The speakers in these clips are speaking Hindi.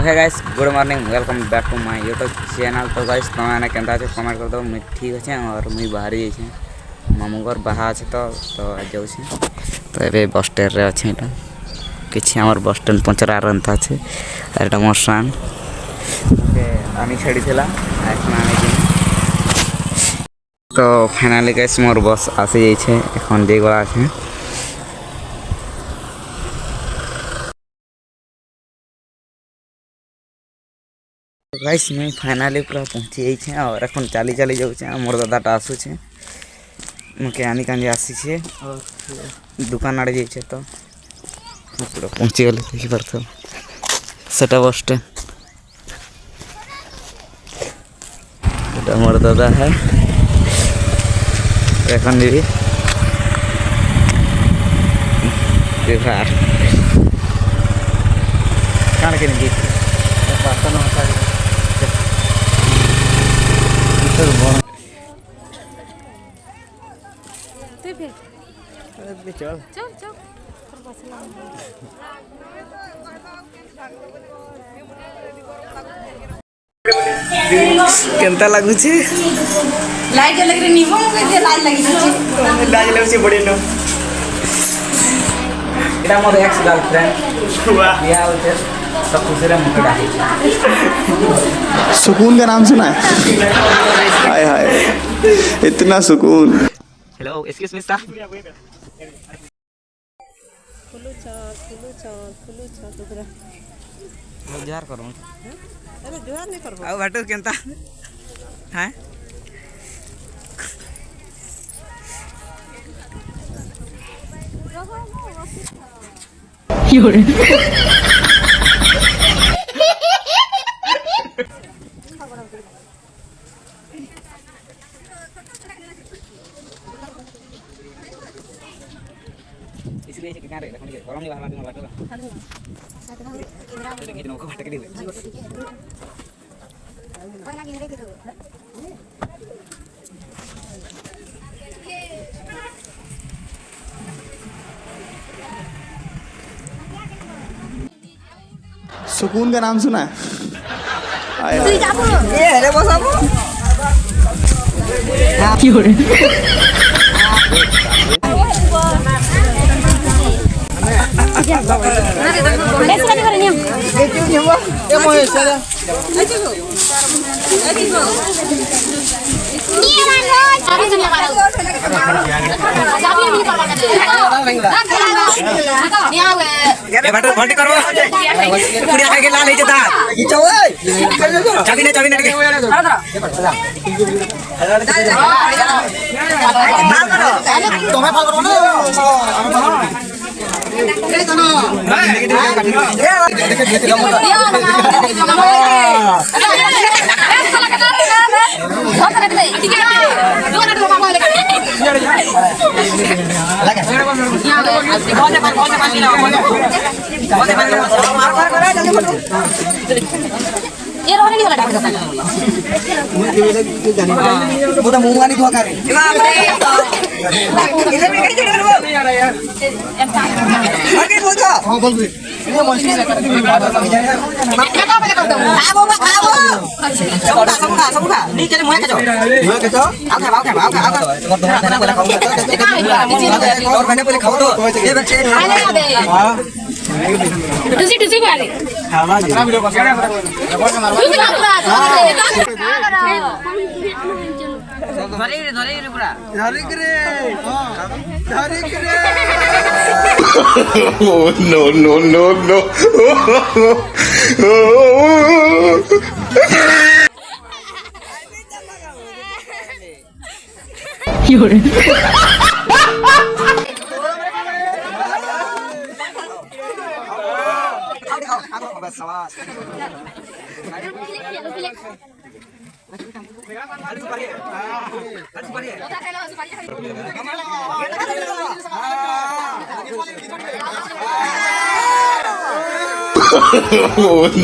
Hey guys good morning welcome back to my YouTube channel. तो गाइस तुम्हें केन्ता अच्छे कमेंट कर दो। मुझे ठीक अच्छे और मुझे बाहर जाइए मामू घर बाहा अच्छे तो जाऊँ तो ये बस स्टैंड रे अच्छे कि आम बस स्टैंड पहुँचरा रहा अच्छे और ये मोर स्टैंड आनी छाड़ी तो फाइनाली गाइस मोर बस आसी जाइए एखन दी गला अच्छे। गाइस मैं फाइनाली पूरा पहुँची जाइए और एखन चली चली जाऊँ मोर दादाटा आसूचे मुझे आनी कानी आसी और दुकान आड़े जाइए तो पूरा पहुँची गले देखिपार सेटा बस स्टैंड मोर दादा है एखन दीदी बिहार कण के चल चल चल केनता लागु छी लाइट लग रही निमो के जे लाइट लगी छी लाज लग छी बड़ी नो एटा मोर एक्स गर्लफ्रेंड बियाह होते सब खुशी रे मुके डाली सुकून का नाम सुना है? हाय हाय इतना सुकून। हेलो एक्सक्यूज मी सर जोहार करूँ अरे जोहार नहीं करबो आ बाटो केनता हैं इसलिए कि क्या रे गरम नहीं वाला दिन बाटो तो कितना को बाटके दी सुकून का नाम सुना है? हाय हाय ये अरे बस अब की हो रहे ऐसा नहीं करेंगे हम ये क्यों नहीं हुआ ये मोए चला ये मानो अभी चल लगा रहा चाबी नहीं पकड़ नहीं आवे ए बाटो बंद करो पुड़िया खाके लाल है जता खींचो ओए चाबी ने के तुम्हें फॉलो करो ना ये तो ये रोने नहीं वाला वो तो मुंह वाली धोखा करे इधर भी कहीं चढ़ रहा यार आगे बोल जा हां बोल भी ये मशीन है सबका नीचे से मुंह के जो आओ बोला खाऊंगा और मैंने बोले खाओ तो ये बच्चे हां टुसी वाले खावा जी वीडियो बस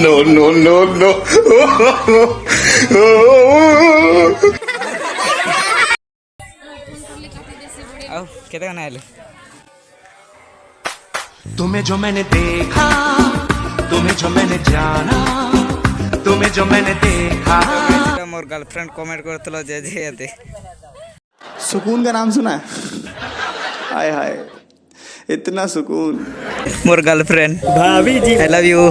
no no आओ केते गाना आले तुम्हें जो मैंने देखा, तुम्हें जो मैंने जाना, में जो मैंने देखा मोर गर्लफ्रेंड कमेंट करतलो जे जे सुकून का नाम सुना है? हाय हाय, इतना सुकून। मोर गर्लफ्रेंड भाभी जी I love you.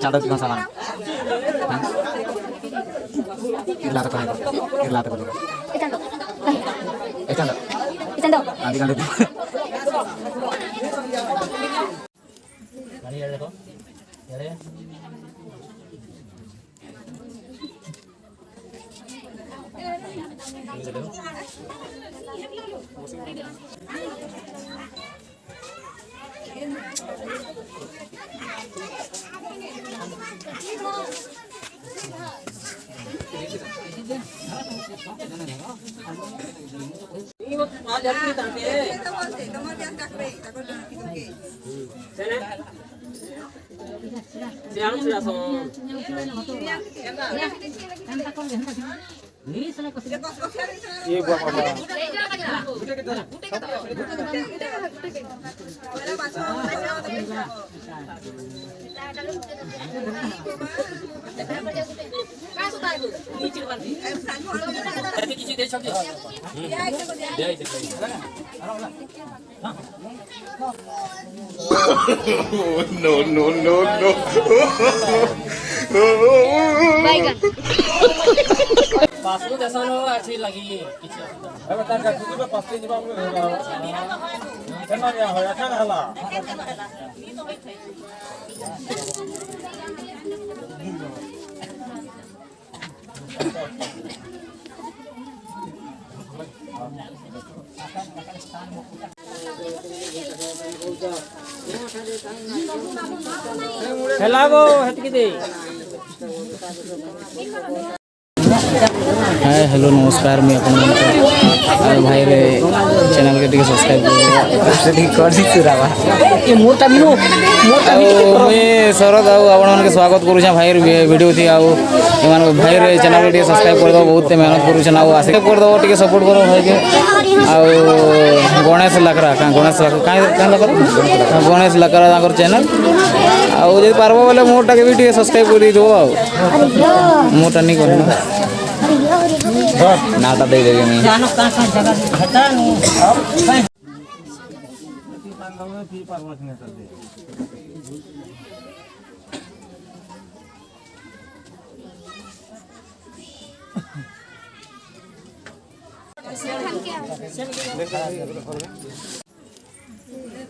Catat di masalah. Irlata ko ito. Irlata ko dito. Echando. Nanti kan dito. Mari ya देखो. Yare. No, no, no, no. Passbook देसानो अच्छी लगी किछ ଏବେ ତାର କାକୁକୁ ପାସ୍ତେ ଯିବା ମୁଁ କେନ ନିଆ ହୋ야 କେନ ହେଲା हेला गो हेतकी दे हाय हेलो नमस्कार मैं अपन भाई रे चैनल के टिके सब्सक्राइब कर ये मोटा बिनो मैं शरद आउ आपण मन के स्वागत करू छा भाई वीडियो थी आउ एमान भाई रे चैनल के टिके सब्सक्राइब कर दो बहुत मेहनत करू छा आउ आसे कर दो टिके सपोर्ट करो भाई के आउ गणेश लकरा का गणेश लकरा ताकर चैनल आउ जे पारबो बोले मोटा के भी टिके सब्सक्राइब कर दो आउ मोटा नहीं करना नाटा दे देगे मैं जानो कहां जगह घटा नहीं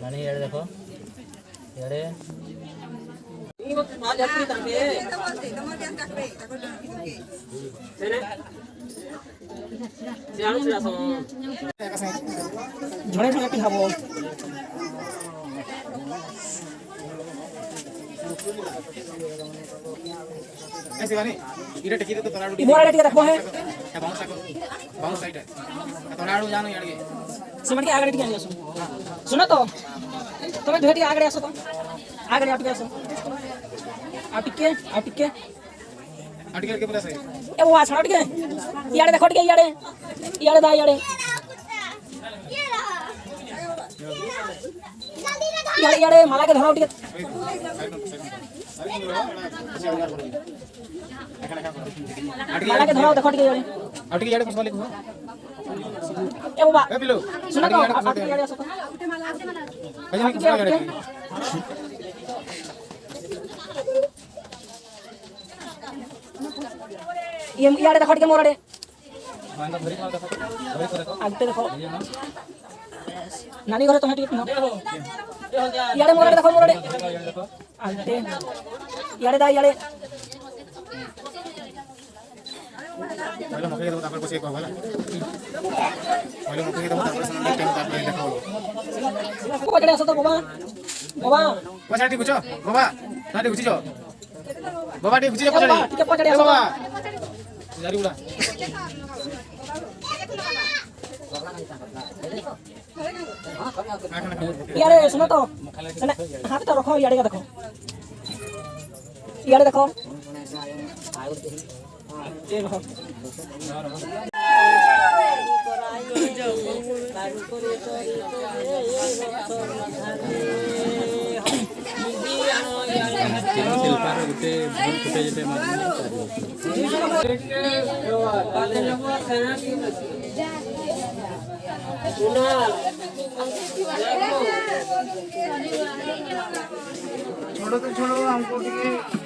माने यार देखो यार झड़े झड़े पिहाबो ऐसे गानी इरे टिके तो तराडू मोरा टिके रखबो है बाउंस साइड है तराडू जानो यार के सिमट के आगे टिके आसो सुनो तो तुम्हें ढेटी आगे आसो तो आगे आ टिके आसो आ टिके अटके के बोला सही ए वो छड़ टिके याड़े देखो टिके याड़े दा याड़े याड़े माला के धरो टिके माला के धरो देखो टिके याड़े अटके याड़े कुछ वाले को ए वो ए बिलो सुनो तो याड़े आसो तो भैया कुछ याड़े ये याड़े देखो टिके मोरड़े मांगा भरी मार देखो आगते देखो नानी घरे तुम्हें टिके याड़े मोरड़े देखो मोरड़े आगते याड़े दा याड़े पहले मौके के तापर कुछ एक होला पहले मौके के तापर सुन टाइम तापर देखो को जड़े आसो तो बाबा पछा टी कुछ बाबा नाटी कुछ जो बाबा टी कुछ जो पछा टिके पचड़े आसो बाबा जारी उड़ा यारे सुनो तो हाथ तो रखो याड़े का देखो याड़े देखो ये देखो छोड़ो तो छोड़ो हमको टिके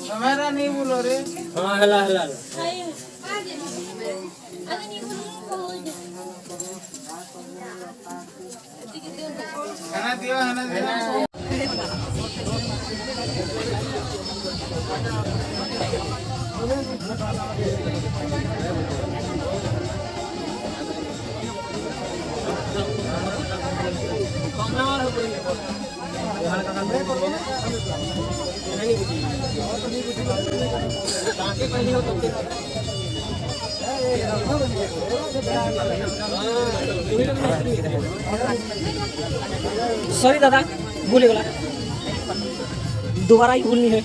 हमारा नहीं बोलो रे हां हला खाना दियो खाना दियो सॉरी दादा भूल गया दोबारा ही भूलनी है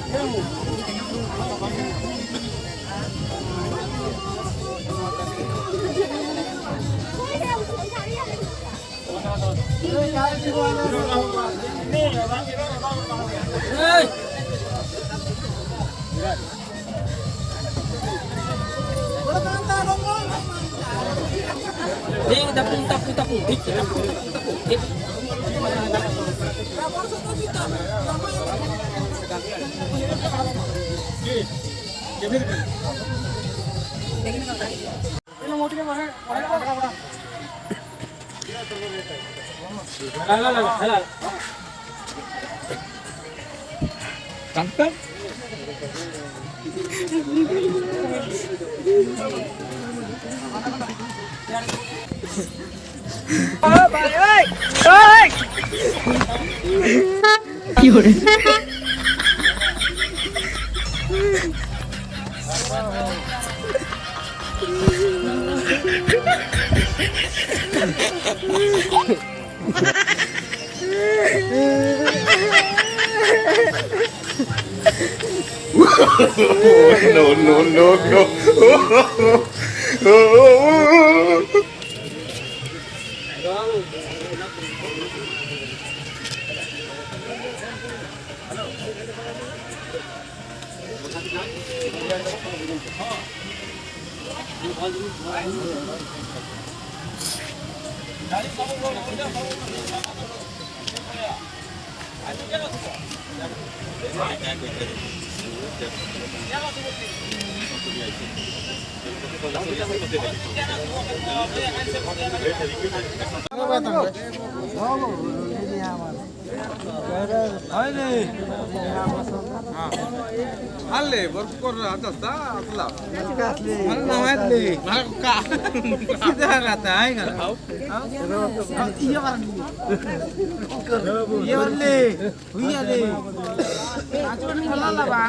tapung आले भरपूर राहत असता आपला मला नाव माहितले मला का किती राहता आहे का ये वाले हुई आले आचरण मला बा